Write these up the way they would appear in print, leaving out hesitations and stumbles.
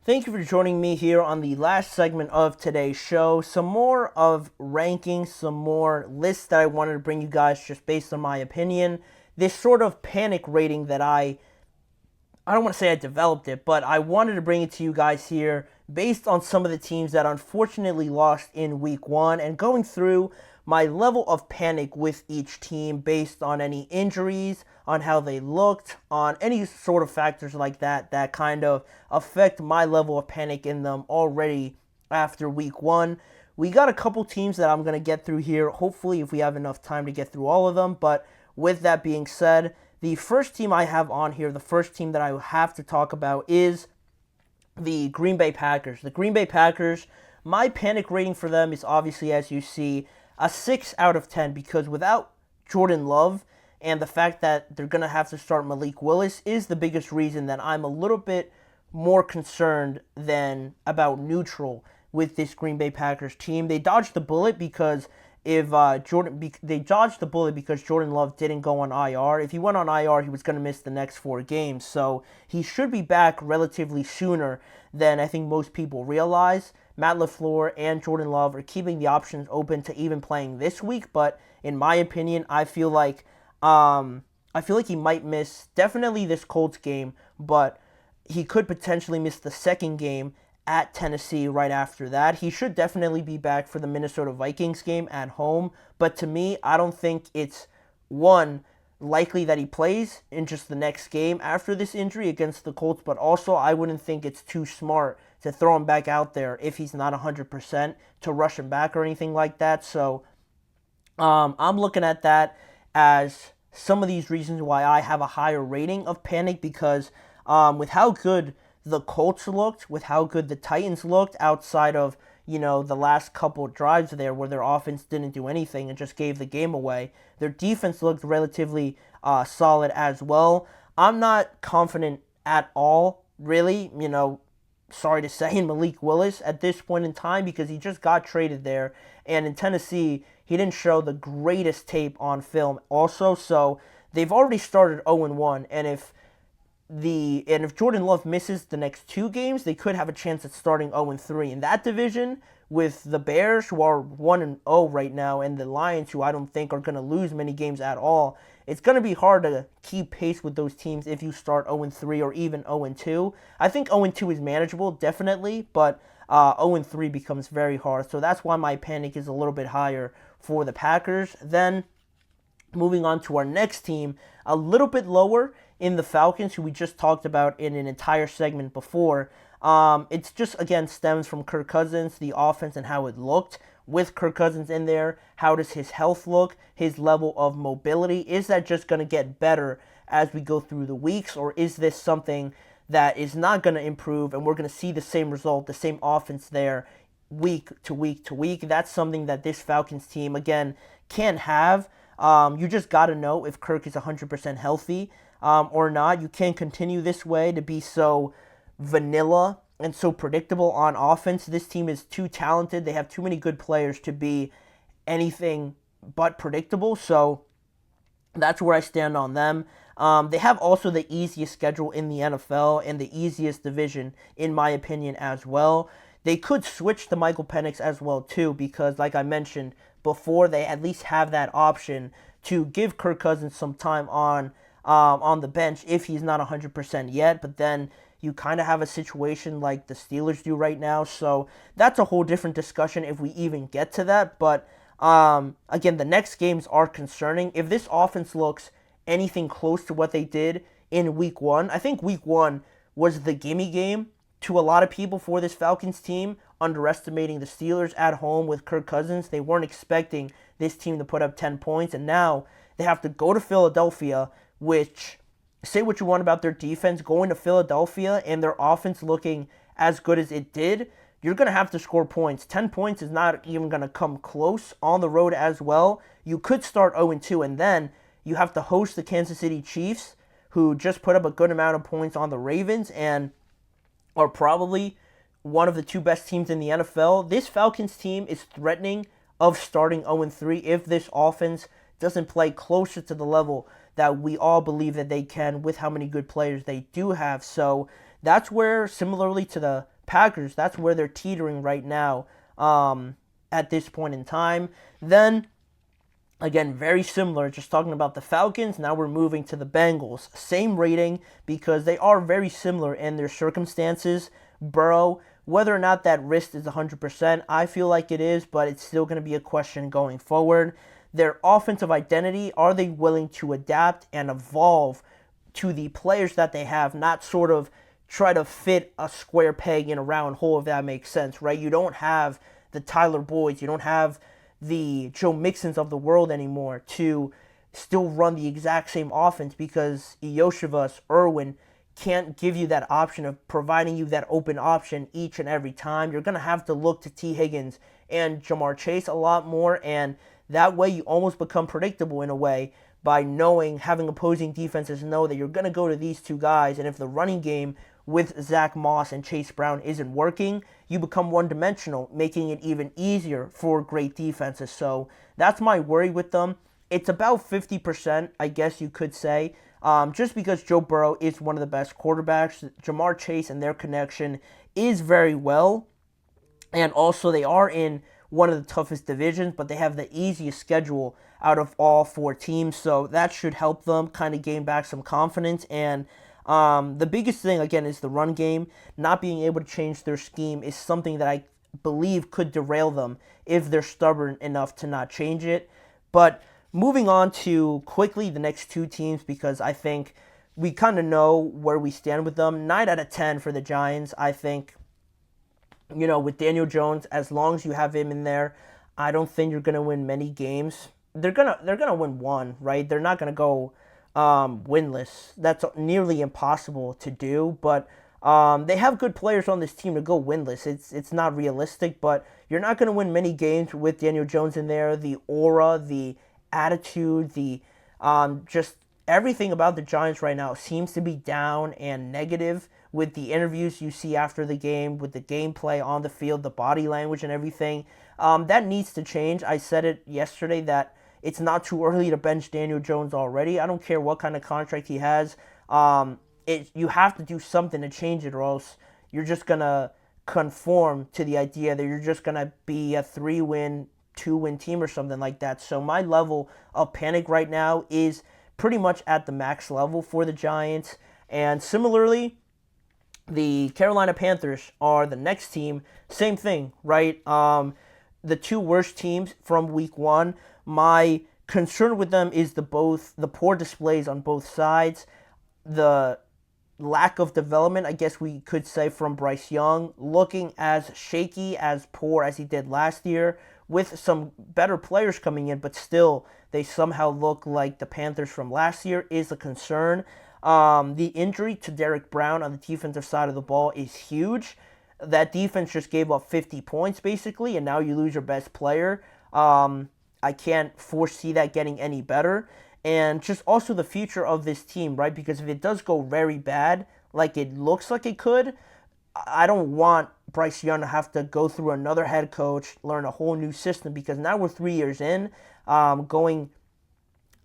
Thank you for joining me here on the last segment of today's show. Some more of rankings, some more lists that I wanted to bring you guys just based on my opinion. This sort of panic rating that I don't want to say I developed it, but I wanted to bring it to you guys here based on some of the teams that unfortunately lost in week one and going through my level of panic with each team based on any injuries, on how they looked, on any sort of factors like that that kind of affect my level of panic in them already after week one. We got a couple teams that I'm going to get through here, hopefully, if we have enough time to get through all of them. But with that being said, the first team I have on here, the first team that I have to talk about is the Green Bay Packers. The Green Bay Packers, my panic rating for them is obviously, as you see, a 6 out of 10 because without Jordan Love and the fact that they're going to have to start Malik Willis is the biggest reason that I'm a little bit more concerned than about neutral with this Green Bay Packers team. They dodged the bullet because they dodged the bullet because Jordan Love didn't go on IR. If he went on IR, he was going to miss the next 4 games. So he should be back relatively sooner than I think most people realize. Matt LaFleur and Jordan Love are keeping the options open to even playing this week, but in my opinion, I feel like he might miss definitely this Colts game, but he could potentially miss the second game at Tennessee right after that. He should definitely be back for the Minnesota Vikings game at home, but to me, I don't think it's likely that he plays in just the next game after this injury against the Colts, but also I wouldn't think it's too smart to throw him back out there if he's not 100% to rush him back or anything like that. So I'm looking at that as some of these reasons why I have a higher rating of panic because with how good the Colts looked, with how good the Titans looked outside of, the last couple of drives there where their offense didn't do anything and just gave the game away. Their defense looked relatively solid as well. I'm not confident at all, really, sorry to say, in Malik Willis at this point in time because he just got traded there. And in Tennessee, he didn't show the greatest tape on film also. So they've already started 0-1. And if Jordan Love misses the next 2 games, they could have a chance at starting 0-3 in that division with the Bears, who are 1-0 right now, and the Lions, who I don't think are going to lose many games at all. It's going to be hard to keep pace with those teams if you start 0-3 or even 0-2. I think 0-2 is manageable, definitely, but 0-3 becomes very hard. So that's why my panic is a little bit higher for the Packers. Then, moving on to our next team, a little bit lower in the Falcons, who we just talked about in an entire segment before. It's just, again, stems from Kirk Cousins, the offense, and how it looked. With Kirk Cousins in there, how does his health look? His level of mobility? Is that just going to get better as we go through the weeks? Or is this something that is not going to improve and we're going to see the same result, the same offense there week to week to week? That's something that this Falcons team, again, can have. You just got to know if Kirk is 100% healthy or not. You can't continue this way to be so vanilla and so predictable on offense. This team is too talented. They have too many good players to be anything but predictable. So that's where I stand on them. They have also the easiest schedule in the NFL and the easiest division, in my opinion, as well. They could switch to Michael Penix as well, too, because, like I mentioned before, they at least have that option to give Kirk Cousins some time on the bench if he's not 100% yet. But then you kind of have a situation like the Steelers do right now. So that's a whole different discussion if we even get to that. But again, the next games are concerning. If this offense looks anything close to what they did in week one, I think week one was the gimme game to a lot of people for this Falcons team, underestimating the Steelers at home with Kirk Cousins. They weren't expecting this team to put up 10 points, and now they have to go to Philadelphia, which, say what you want about their defense, going to Philadelphia and their offense looking as good as it did, you're going to have to score points. 10 points is not even going to come close on the road as well. You could start 0-2, and then you have to host the Kansas City Chiefs, who just put up a good amount of points on the Ravens and are probably one of the 2 best teams in the NFL. This Falcons team is threatening of starting 0-3 if this offense doesn't play closer to the level that we all believe that they can with how many good players they do have. So that's where, similarly to the Packers, that's where they're teetering right now at this point in time. Then, again, very similar, just talking about the Falcons. Now we're moving to the Bengals. Same rating because they are very similar in their circumstances. Burrow, whether or not that wrist is 100%, I feel like it is, but it's still going to be a question going forward. Their offensive identity, are they willing to adapt and evolve to the players that they have, not sort of try to fit a square peg in a round hole, if that makes sense, right? You don't have the Tyler Boyds, you don't have the Joe Mixons of the world anymore to still run the exact same offense because Iosivas, Irwin can't give you that option of providing you that open option each and every time. You're going to have to look to T. Higgins and Jamar Chase a lot more, and that way you almost become predictable in a way by knowing, having opposing defenses know that you're going to go to these two guys, and if the running game with Zach Moss and Chase Brown isn't working, you become one-dimensional, making it even easier for great defenses. So that's my worry with them. It's about 50%, I guess you could say, just because Joe Burrow is one of the best quarterbacks. Jamar Chase and their connection is very well, and also they are in one of the toughest divisions, but they have the easiest schedule out of all four teams, so that should help them kind of gain back some confidence. And the biggest thing, again, is the run game. Not being able to change their scheme is something that I believe could derail them if they're stubborn enough to not change it. But moving on to quickly the next two teams, because I think we kind of know where we stand with them. 9 out of 10 for the Giants. I think, with Daniel Jones, as long as you have him in there, I don't think you're going to win many games. They're gonna win one, right? They're not going to go winless. That's nearly impossible to do, but they have good players on this team to go winless. It's not realistic, but you're not going to win many games with Daniel Jones in there. The aura, the attitude, the just everything about the Giants right now seems to be down and negative with the interviews you see after the game, with the gameplay on the field, the body language and everything. That needs to change. I said it yesterday that it's not too early to bench Daniel Jones already. I don't care what kind of contract he has. You have to do something to change it, or else you're just going to conform to the idea that you're just going to be a 3-win, 2-win team or something like that. So my level of panic right now is pretty much at the max level for the Giants. And similarly, the Carolina Panthers are the next team. Same thing, right? The two worst teams from week one. My concern with them is the poor displays on both sides, the lack of development, I guess we could say, from Bryce Young, looking as shaky, as poor as he did last year, with some better players coming in, but still they somehow look like the Panthers from last year is a concern. The injury to Derek Brown on the defensive side of the ball is huge. That defense just gave up 50 points basically, and now you lose your best player. I can't foresee that getting any better. And just also the future of this team, right? Because if it does go very bad, like it looks like it could, I don't want Bryce Young to have to go through another head coach, learn a whole new system, because now we're 3 years in, going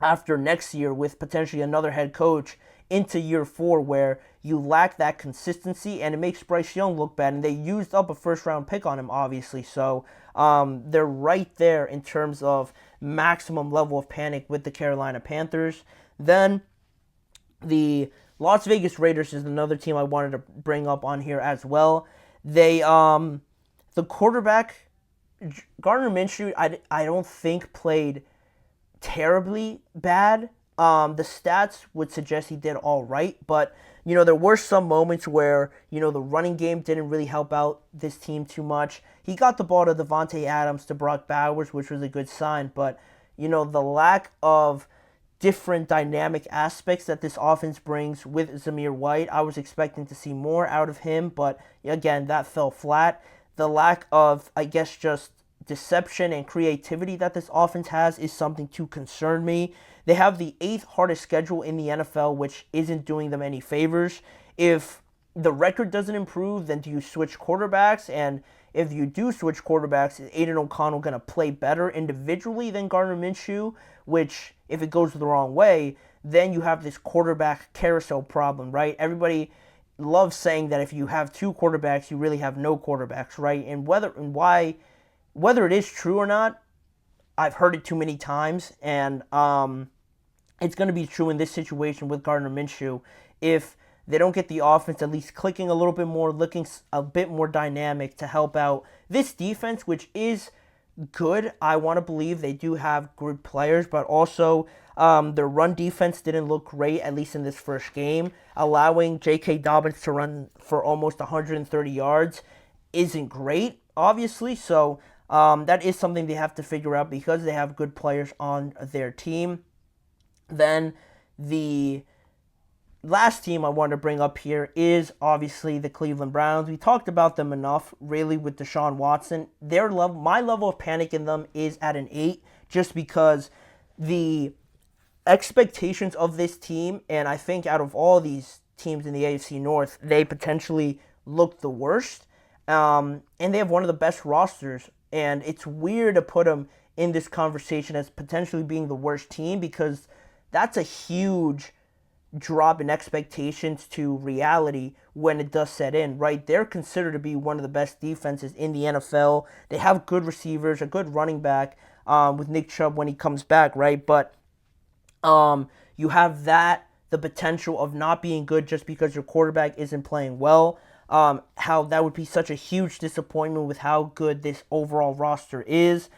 after next year with potentially another head coach into year 4 where you lack that consistency, and it makes Bryce Young look bad. And they used up a first-round pick on him, obviously. So they're right there in terms of maximum level of panic with the Carolina Panthers. Then the Las Vegas Raiders is another team I wanted to bring up on here as well. They, the quarterback, Gardner Minshew, I don't think played terribly bad. The stats would suggest he did all right, but there were some moments where the running game didn't really help out this team too much. He got the ball to Devontae Adams, to Brock Bowers, which was a good sign, but the lack of different dynamic aspects that this offense brings with Zamir White, I was expecting to see more out of him, but again, that fell flat. The lack of, I guess, just deception and creativity that this offense has is something to concern me. They have the 8th hardest schedule in the NFL, which isn't doing them any favors. If the record doesn't improve, then do you switch quarterbacks? And if you do switch quarterbacks, is Aiden O'Connell going to play better individually than Gardner Minshew? Which, if it goes the wrong way, then you have this quarterback carousel problem, right? Everybody love saying that if you have two quarterbacks, you really have no quarterbacks, right? And whether it is true or not, I've heard it too many times, and it's going to be true in this situation with Gardner Minshew. If they don't get the offense at least clicking a little bit more, looking a bit more dynamic to help out this defense, which is good. I want to believe they do have good players, but also their run defense didn't look great, at least in this first game. Allowing J.K. Dobbins to run for almost 130 yards isn't great, obviously. So that is something they have to figure out because they have good players on their team. Then the last team I want to bring up here is obviously the Cleveland Browns. We talked about them enough, really, with Deshaun Watson. My level of panic in them is at an 8, just because the expectations of this team, and I think out of all these teams in the AFC North, they potentially look the worst. And they have one of the best rosters, and it's weird to put them in this conversation as potentially being the worst team, because that's a huge drop in expectations to reality when it does set in, right? They're considered to be one of the best defenses in the NFL. They have good receivers, a good running back with Nick Chubb when he comes back, right? But you have the potential of not being good just because your quarterback isn't playing well. How that would be such a huge disappointment with how good this overall roster is.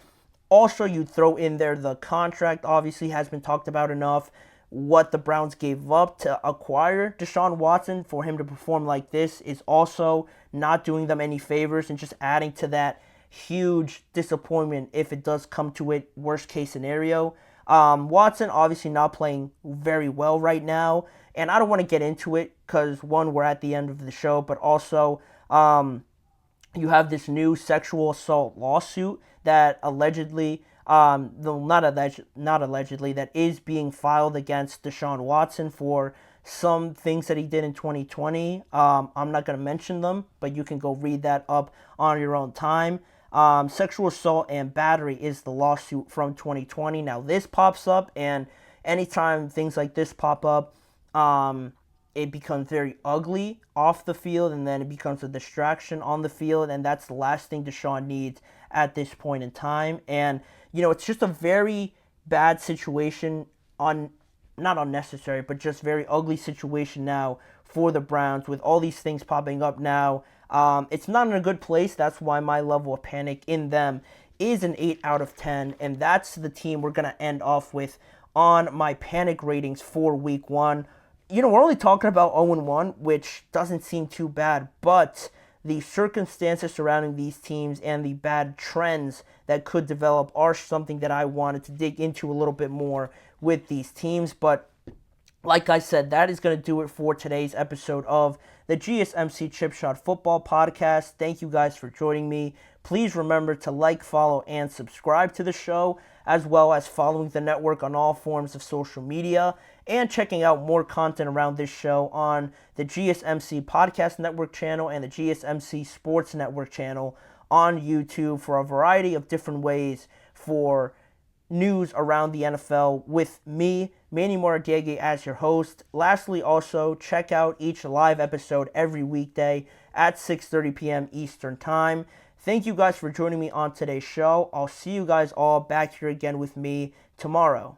Also, you throw in there the contract, obviously has been talked about enough. What the Browns gave up to acquire Deshaun Watson for him to perform like this is also not doing them any favors and just adding to that huge disappointment if it does come to it, worst case scenario. Watson obviously not playing very well right now, and I don't want to get into it because, one, we're at the end of the show, but also you have this new sexual assault lawsuit that allegedly, not allegedly, that is being filed against Deshaun Watson for some things that he did in 2020. I'm not going to mention them, but you can go read that up on your own time. Sexual assault and battery is the lawsuit from 2020. Now this pops up, and anytime things like this pop up, it becomes very ugly off the field, and then it becomes a distraction on the field, and that's the last thing Deshaun needs at this point in time. And, it's just a very bad situation, not unnecessary, but just very ugly situation now for the Browns with all these things popping up now. It's not in a good place. That's why my level of panic in them is an 8 out of 10, and that's the team we're going to end off with on my panic ratings for Week 1. We're only talking about 0-1, which doesn't seem too bad, but the circumstances surrounding these teams and the bad trends that could develop are something that I wanted to dig into a little bit more with these teams. But like I said, that is going to do it for today's episode of the GSMC Chip Shot Football Podcast. Thank you guys for joining me. Please remember to like, follow, and subscribe to the show, as well as following the network on all forms of social media and checking out more content around this show on the GSMC Podcast Network channel and the GSMC Sports Network channel on YouTube for a variety of different ways for news around the NFL with me, Manny Moradiege, as your host. Lastly, also, check out each live episode every weekday at 6:30 p.m. Eastern Time. Thank you guys for joining me on today's show. I'll see you guys all back here again with me tomorrow.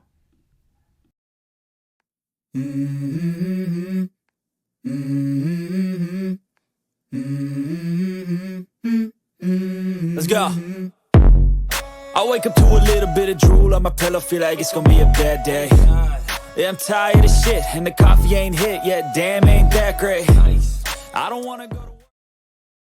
Let's go. I wake up to a little bit of drool on my pillow, feel like it's gonna be a bad day. Yeah, I'm tired of shit, and the coffee ain't hit yet, damn, ain't that great. I don't wanna go to